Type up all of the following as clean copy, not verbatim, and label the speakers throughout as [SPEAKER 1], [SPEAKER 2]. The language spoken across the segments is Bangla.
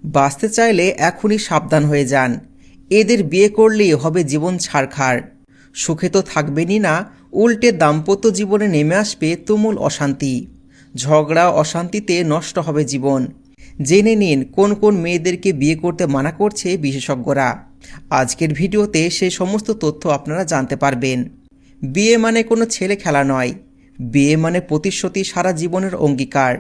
[SPEAKER 1] বাঁচতে চাইলে এখনই সাবধান হয়ে যান। এদের বিয়ে করলেই হবে জীবন ছারখার। সুখে তো থাকবেনই না, উল্টে দাম্পত্য জীবনে নেমে আসবে তুমুল অশান্তি। ঝগড়া অশান্তিতে নষ্ট হবে জীবন। জেনে নিন কোন কোন মেয়েদেরকে বিয়ে করতে মানা করছে বিশেষজ্ঞরা। আজকের ভিডিওতে সেই সমস্ত তথ্য আপনারা জানতে পারবেন। বিয়ে মানে কোনো ছেলে খেলা নয়। বিয়ে মানে প্রতিশ্রুতি, সারা জীবনের অঙ্গীকার।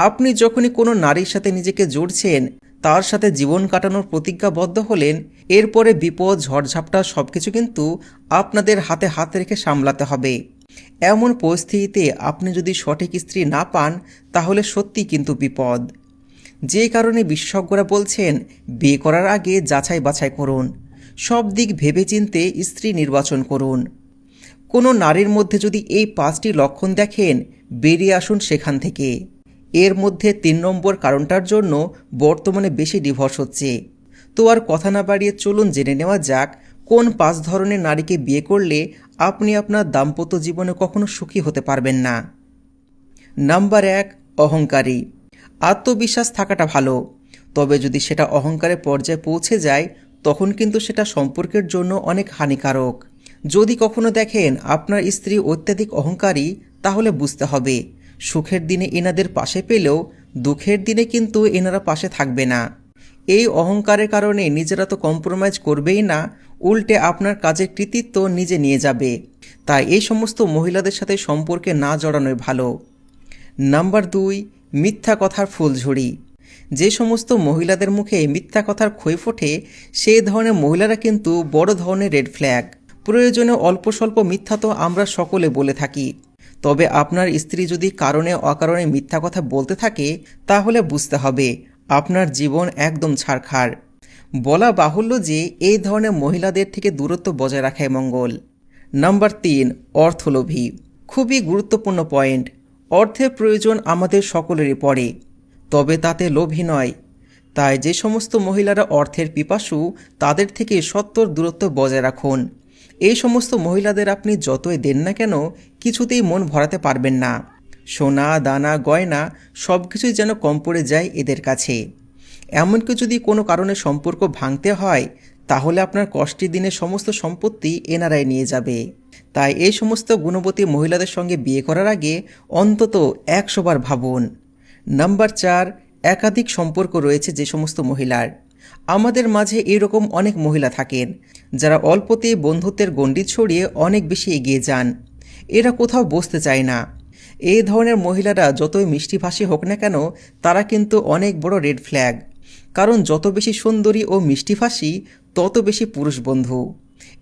[SPEAKER 1] আপনি যখনই কোনো নারীর সাথে নিজেকে জুড়ছেন, তার সাথে জীবন কাটানোর প্রতিজ্ঞাবদ্ধ হলেন, এরপরে বিপদ ঝড়ঝাপটা সব কিছু কিন্তু আপনাদের হাতে হাত রেখে সামলাতে হবে। এমন পরিস্থিতিতে আপনি যদি সঠিক স্ত্রী না পান, তাহলে সত্যি কিন্তু বিপদ। যে কারণে বিশেষজ্ঞরা বলছেন, বিয়ে করার আগে যাচাই বাছাই করুন। সব দিক ভেবেচিন্তে স্ত্রী নির্বাচন করুন। কোনো নারীর মধ্যে যদি এই 5টি লক্ষণ দেখেন, বেরিয়ে আসুন সেখান থেকে। এর মধ্যে 3 নম্বর কারণটার জন্য বর্তমানে বেশি ডিভোর্স হচ্ছে। তো আর কথা না বাড়িয়ে চলুন জেনে নেওয়া যাক, কোন 5 ধরনের নারীকে বিয়ে করলে আপনি আপনার দাম্পত্য জীবনে কখনো সুখী হতে পারবেন না। নাম্বার 1, অহংকারী। আত্মবিশ্বাস থাকাটা ভালো, তবে যদি সেটা অহংকারের পর্যায়ে পৌঁছে যায়, তখন কিন্তু সেটা সম্পর্কের জন্য অনেক হানিকারক। যদি কখনো দেখেন আপনার স্ত্রী অত্যাধিক অহংকারী, তাহলে বুঝতে হবে সুখের দিনে এনাদের পাশে পেলেও দুঃখের দিনে কিন্তু এনারা পাশে থাকবে না। এই অহংকারের কারণে নিজেরা তো কম্প্রোমাইজ করবেই না, উল্টে আপনার কাজের কৃতিত্ব নিজে নিয়ে যাবে। তাই এই সমস্ত মহিলাদের সাথে সম্পর্কে না জড়ানোই ভালো। নাম্বার 2, মিথ্যা কথার ফুলঝুরি। যে সমস্ত মহিলাদের মুখে মিথ্যা কথার খই ফোটে, সেই ধরনের মহিলারা কিন্তু বড় ধরনের রেড ফ্ল্যাগ। প্রয়োজনে অল্প স্বল্প মিথ্যা তো আমরা সকলে বলে থাকি, তবে আপনার স্ত্রী যদি কারণে অকারণে মিথ্যা কথা বলতে থাকে, তাহলে বুঝতে হবে আপনার জীবন একদম ছারখার। বলা বাহুল্য যে এই ধরনের মহিলাদের থেকে দূরত্ব বজায় রাখাই মঙ্গল। নাম্বার 3, অর্থলোভী। খুবই গুরুত্বপূর্ণ পয়েন্ট। অর্থের প্রয়োজন আমাদের সকলেরই পড়ে, তবে তাতে লোভী নয়। তাই যে সমস্ত মহিলারা অর্থের পিপাসু, তাদের থেকে সত্বর দূরত্ব বজায় রাখুন। এই সমস্ত মহিলাদের আপনি যতই দেন না কেন, কিছুতেই মন ভরাতে পারবেন না। সোনা দানা গয়না সব কিছুই যেন কম পড়ে যায় এদের কাছে। এমনকি যদি কোনো কারণে সম্পর্ক ভাঙতে হয়, তাহলে আপনার কষ্টের দিনে সমস্ত সম্পত্তি এনারাই নিয়ে যাবে। তাই এই সমস্ত গুণবতী মহিলাদের সঙ্গে বিয়ে করার আগে অন্তত 100 বার ভাবুন। নাম্বার 4, একাধিক সম্পর্ক রয়েছে যে সমস্ত মহিলার। আমাদের মাঝে এরকম অনেক মহিলা থাকেন যারা অল্পতেই বন্ধুত্বের গণ্ডি ছড়িয়ে অনেক বেশি এগিয়ে যান। এরা কোথাও বসতে চায় না। এই ধরনের মহিলারা যতই মিষ্টিভাষী হোক না কেন, তারা কিন্তু অনেক বড় রেড ফ্ল্যাগ। কারণ যত বেশি সুন্দরী ও মিষ্টিভাষী, তত বেশি পুরুষ বন্ধু।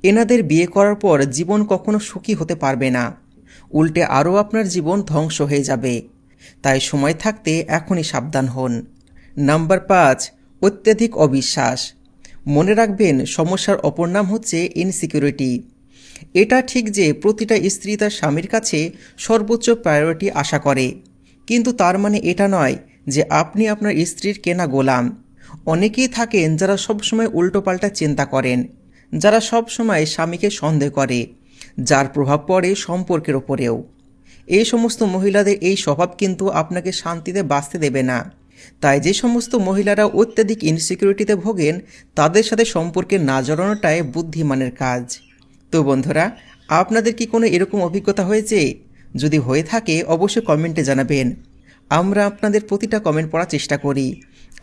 [SPEAKER 1] এনাদের বিয়ে করার পর জীবন কখনো সুখী হতে পারবে না, উল্টে আরও আপনার জীবন ধ্বংস হয়ে যাবে। তাই সময় থাকতে এখনই সাবধান হন। নাম্বার 5, অত্যধিক অবিশ্বাস। মনে রাখবেন, সমস্যার অপর নাম হচ্ছে ইনসিকিউরিটি। এটা ঠিক যে প্রতিটা স্ত্রী তার স্বামীর কাছে সর্বোচ্চ প্রায়োরিটি আশা করে, কিন্তু তার মানে এটা নয় যে আপনি আপনার স্ত্রীর কেনা গোলাম। অনেকেই থাকেন যারা সবসময় উল্টোপাল্টা চিন্তা করেন, যারা সবসময় স্বামীকে সন্দেহ করে, যার প্রভাব পড়ে সম্পর্কের ওপরেও। এই সমস্ত মহিলাদের এই স্বভাব কিন্তু আপনাকে শান্তিতে বাঁচতে দেবে না। তাই যে সমস্ত মহিলারা অত্যাধিক ইনসিকিউরিটিতে ভোগেন, তাদের সাথে সম্পর্কে না জড়ানোটাই বুদ্ধিমানের কাজ। তো বন্ধুরা, আপনাদের কি কোনো এরকম অভিজ্ঞতা হয়েছে? যদি হয়ে থাকে অবশ্যই কমেন্টে জানাবেন। আমরা আপনাদের প্রতিটা কমেন্ট পড়ার চেষ্টা করি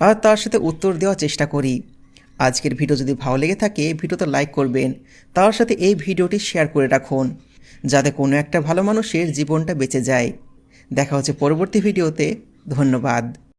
[SPEAKER 1] আর তার সাথে উত্তর দেওয়ার চেষ্টা করি। আজকের ভিডিও যদি ভালো লেগে থাকে, ভিডিওতে লাইক করবেন, তার সাথে এই ভিডিওটি শেয়ার করে রাখুন, যাতে কোনো একটা ভালো মানুষের জীবনটা বেঁচে যায়। দেখা হচ্ছে পরবর্তী ভিডিওতে। ধন্যবাদ।